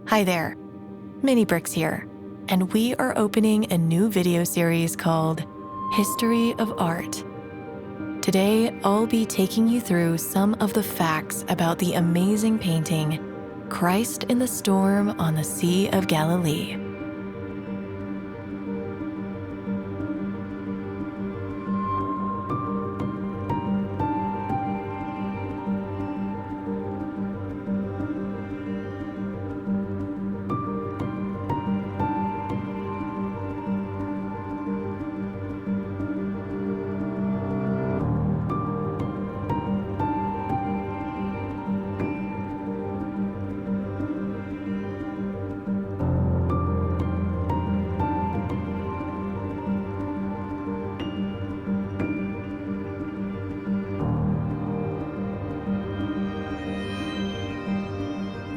Hi there, Mini Bricks here, and we are opening a new video series called History of Art. Today, I'll be taking you through some of the facts about the amazing painting, Christ in the Storm on the Sea of Galilee.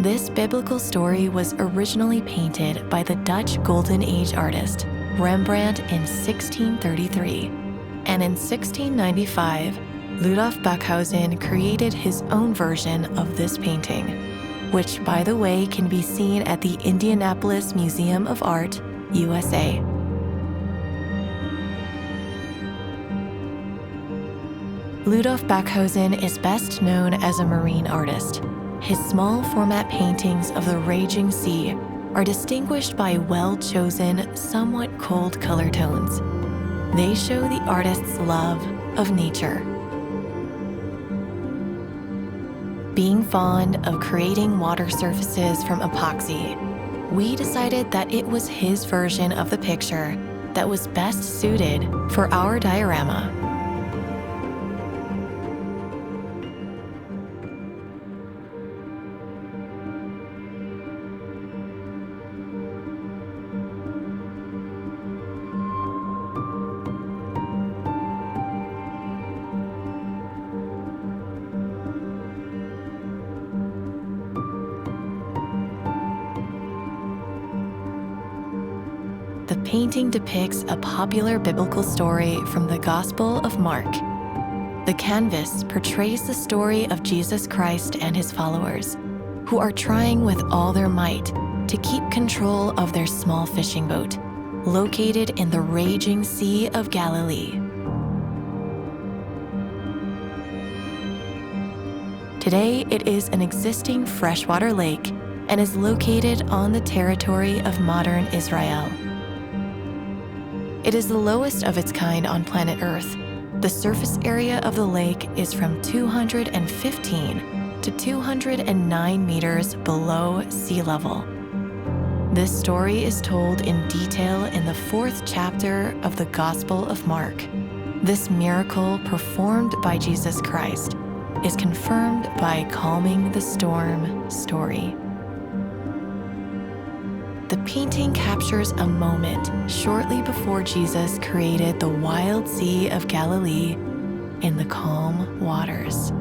This biblical story was originally painted by the Dutch Golden Age artist Rembrandt in 1633, and in 1695, Ludolf Backhausen created his own version of this painting, which, by the way, can be seen at the Indianapolis Museum of Art, USA. Ludolf Backhausen is best known as a marine artist. His small format paintings of the raging sea are distinguished by well-chosen, somewhat cold color tones. They show the artist's love of nature. Being fond of creating water surfaces from epoxy, we decided that it was his version of the picture that was best suited for our diorama. The painting depicts a popular biblical story from the Gospel of Mark. The canvas portrays the story of Jesus Christ and his followers, who are trying with all their might to keep control of their small fishing boat, located in the raging Sea of Galilee. Today, it is an existing freshwater lake and is located on the territory of modern Israel. It is the lowest of its kind on planet Earth. The surface area of the lake is from 215 to 209 meters below sea level. This story is told in detail in the 4th chapter of the Gospel of Mark. This miracle performed by Jesus Christ is confirmed by calming the storm story. The painting captures a moment shortly before Jesus created the wild Sea of Galilee in the calm waters.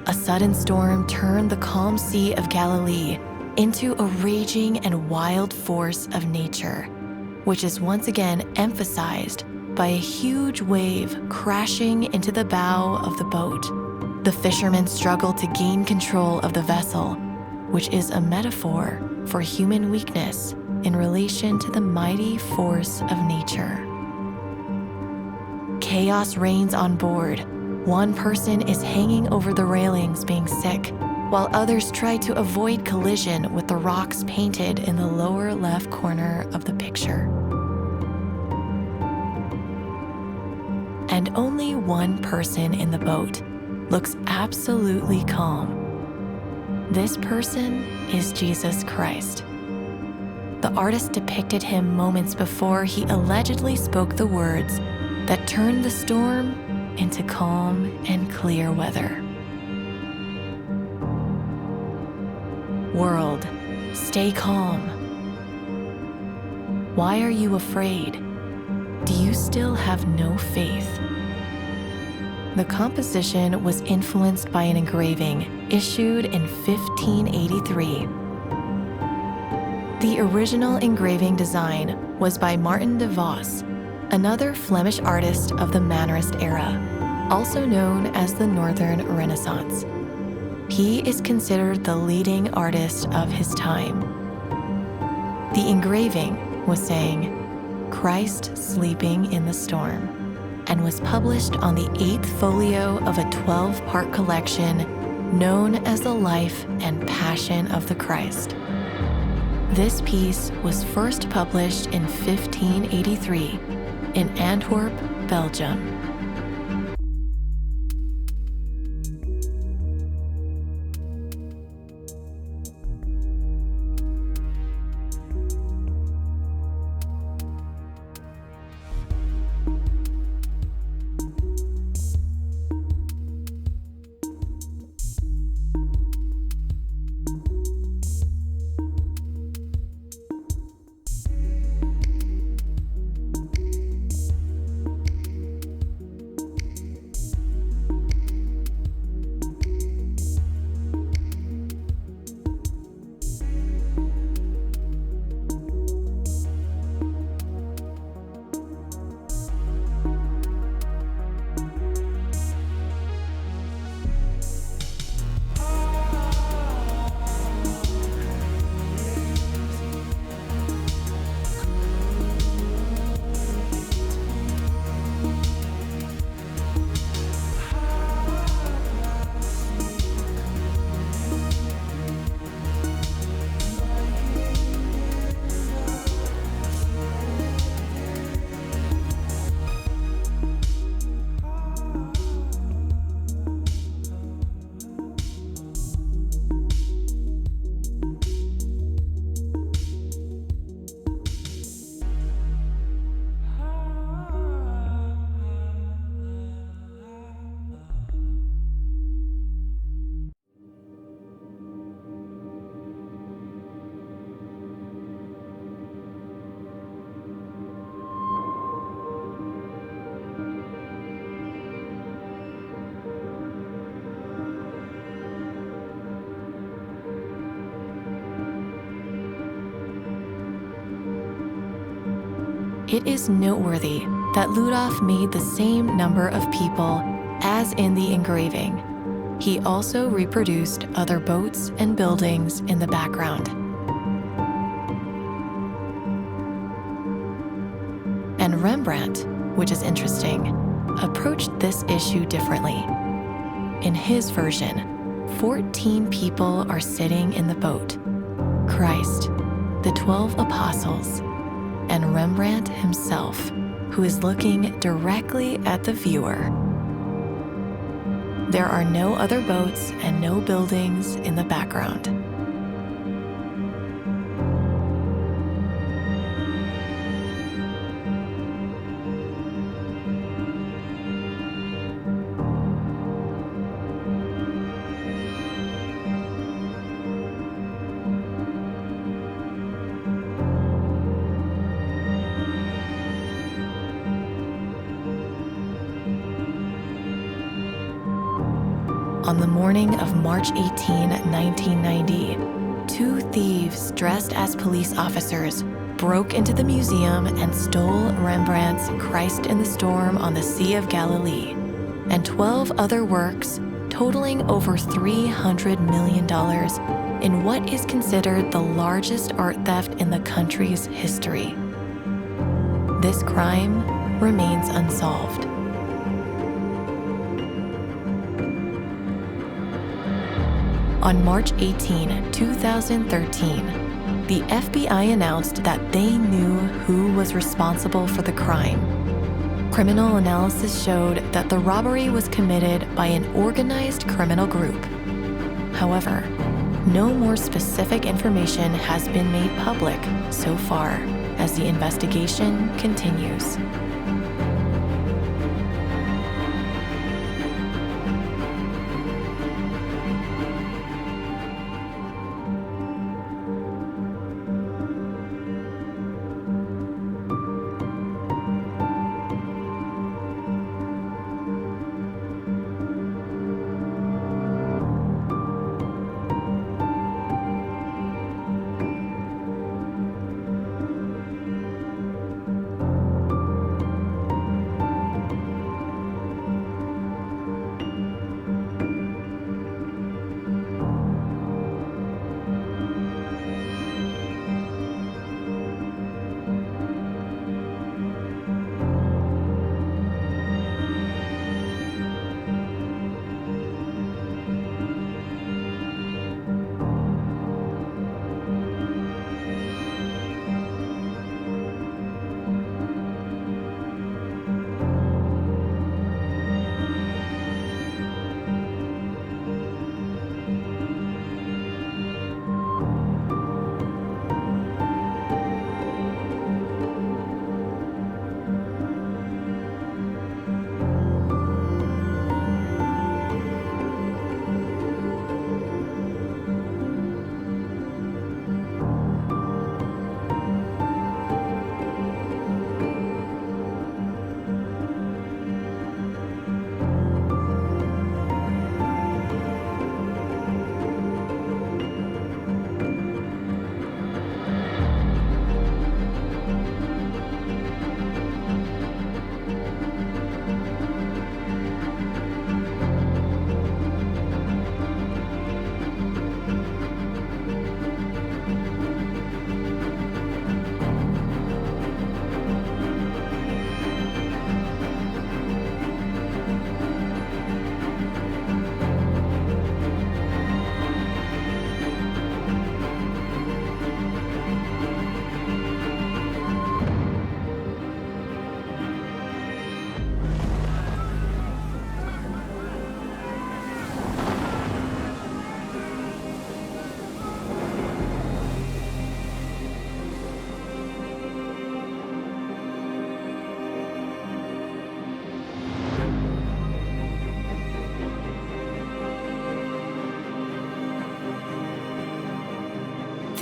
A sudden storm turned the calm Sea of Galilee into a raging and wild force of nature, which is once again emphasized by a huge wave crashing into the bow of the boat. The fishermen struggle to gain control of the vessel, which is a metaphor for human weakness in relation to the mighty force of nature. Chaos reigns on board. One person is hanging over the railings being sick, while others try to avoid collision with the rocks painted in the lower left corner of the picture. And only one person in the boat looks absolutely calm. This person is Jesus Christ. The artist depicted him moments before he allegedly spoke the words that turned the storm into calm and clear weather. World, stay calm. Why are you afraid? Do you still have no faith? The composition was influenced by an engraving issued in 1583. The original engraving design was by Martin de Vos, another Flemish artist of the Mannerist era. also known as the Northern Renaissance. He is considered the leading artist of his time. The engraving was saying, "Christ sleeping in the storm," and was published on the 8th folio of a 12-part collection known as The Life and Passion of the Christ. This piece was first published in 1583 in Antwerp, Belgium. It is noteworthy that Ludolf made the same number of people as in the engraving. He also reproduced other boats and buildings in the background. And Rembrandt, which is interesting, approached this issue differently. In his version, 14 people are sitting in the boat: Christ, the 12 apostles, and Rembrandt himself, who is looking directly at the viewer. There are no other boats and no buildings in the background. On the morning of March 18, 1990, two thieves dressed as police officers broke into the museum and stole Rembrandt's Christ in the Storm on the Sea of Galilee and 12 other works totaling over $300 million in what is considered the largest art theft in the country's history. This crime remains unsolved. On March 18, 2013, the FBI announced that they knew who was responsible for the crime. Criminal analysis showed that the robbery was committed by an organized criminal group. However, no more specific information has been made public so far as the investigation continues.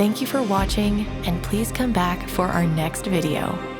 Thank you for watching, and please come back for our next video.